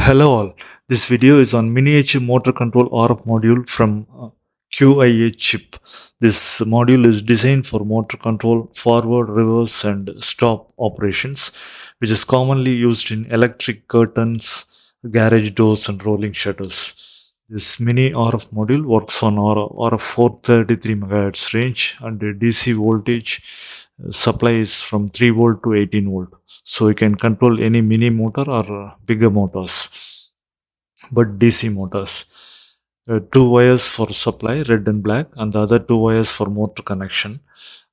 Hello all, this video is on miniature motor control RF module from QIACHIP. This module is designed for motor control, forward, reverse and stop operations, which is commonly used in electric curtains, garage doors and rolling shutters. This mini RF module works on RF 433 MHz range and the DC voltage supply is from 3 volt to 18 volt. So you can control any mini motor or bigger motors, but DC motors. Two wires for supply, red and black, and the other two wires for motor connection,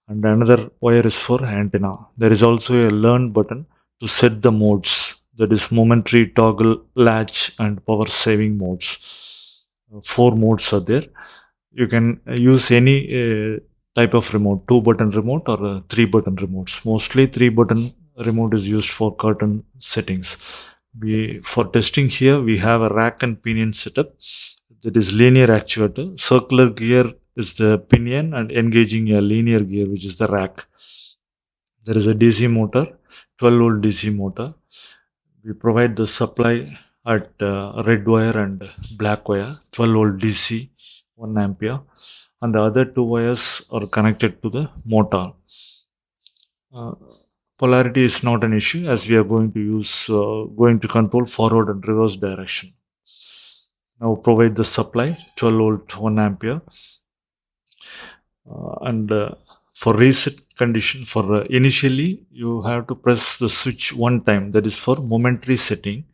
and another wire is for antenna. There is also a learn button to set the modes, that is momentary, toggle, latch and power saving modes. Four modes are there. You can use any type of remote, 2-button remote or 3-button remotes. Mostly 3-button remote is used for curtain settings. For testing here, we have a rack and pinion setup, that is linear actuator. Circular gear is the pinion and engaging a linear gear, which is the rack. There is a DC motor, 12 volt DC motor. We provide the supply at red wire and black wire, 12 volt DC, 1 ampere, and the other two wires are connected to the motor. Polarity is not an issue, as we are going to control forward and reverse direction. Now provide the supply 12 volt 1 ampere, and for reset condition, for initially you have to press the switch one time, that is for momentary setting,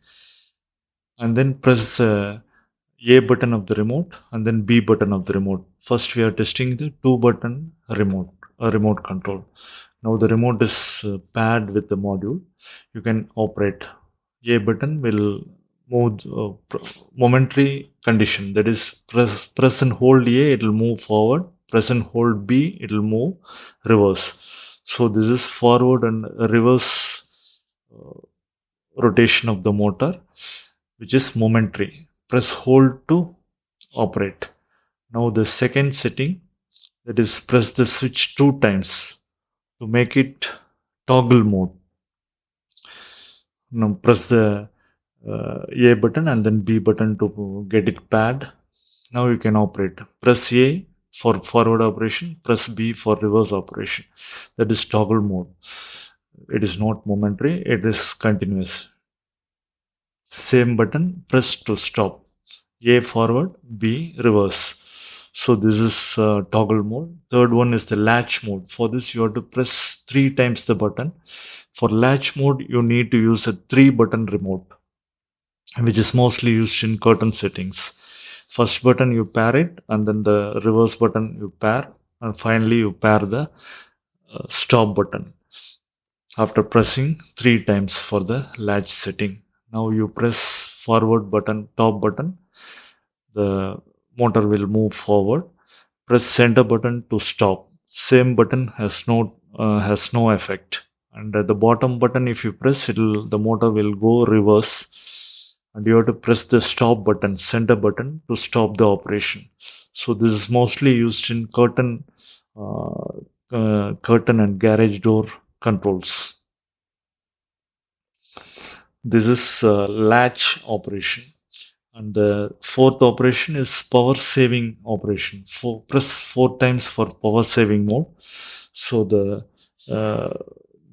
and then press the A button of the remote and then B button of the remote. First we are testing the 2-button remote control. Now the remote is paired with the module. You can operate. A button will move momentary condition, that is press and hold A, it will move forward. Press and hold B, it will move reverse. So this is forward and reverse rotation of the motor, which is momentary. Press hold to operate. Now the second setting, that is press the switch 2 times to make it toggle mode. Now press the A button and then B button to get it paired. Now you can operate. Press A for forward operation, press B for reverse operation. That is toggle mode. It is not momentary, it is continuous. Same button, press to stop. A forward, B reverse. So this is toggle mode. Third one is the latch mode. For this you have to press 3 times the button. For latch mode you need to use a 3-button remote, which is mostly used in curtain settings. First button you pair it, and then the reverse button you pair, and finally you pair the stop button after pressing 3 times for the latch setting. Now you press forward button, top button, the motor will move forward. Press center button to stop. Same button has no effect. And at the bottom button, if you press, the motor will go reverse. And you have to press the stop button, center button, to stop the operation. So this is mostly used in curtain and garage door controls. This is latch operation. And the fourth operation is power saving operation. Press 4 times for power saving mode. So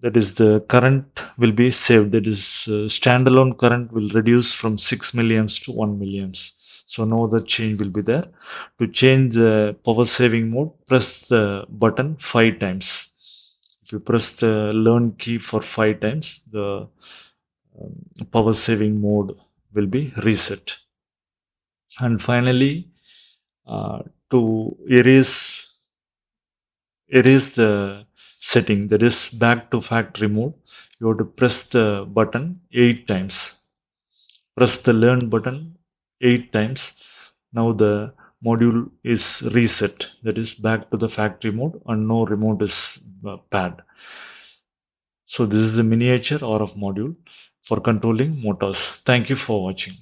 that is the current will be saved. That is standalone current will reduce from 6 milliamps to 1 milliamps. So no other change will be there. To change the power saving mode, press the button 5 times. If you press the learn key for 5 times, the power saving mode will be reset. And finally, to erase the setting, that is back to factory mode, you have to press the button 8 times. Press the learn button 8 times. Now the module is reset, that is back to the factory mode, and no remote is paired. So this is the miniature RF module for controlling motors. Thank you for watching.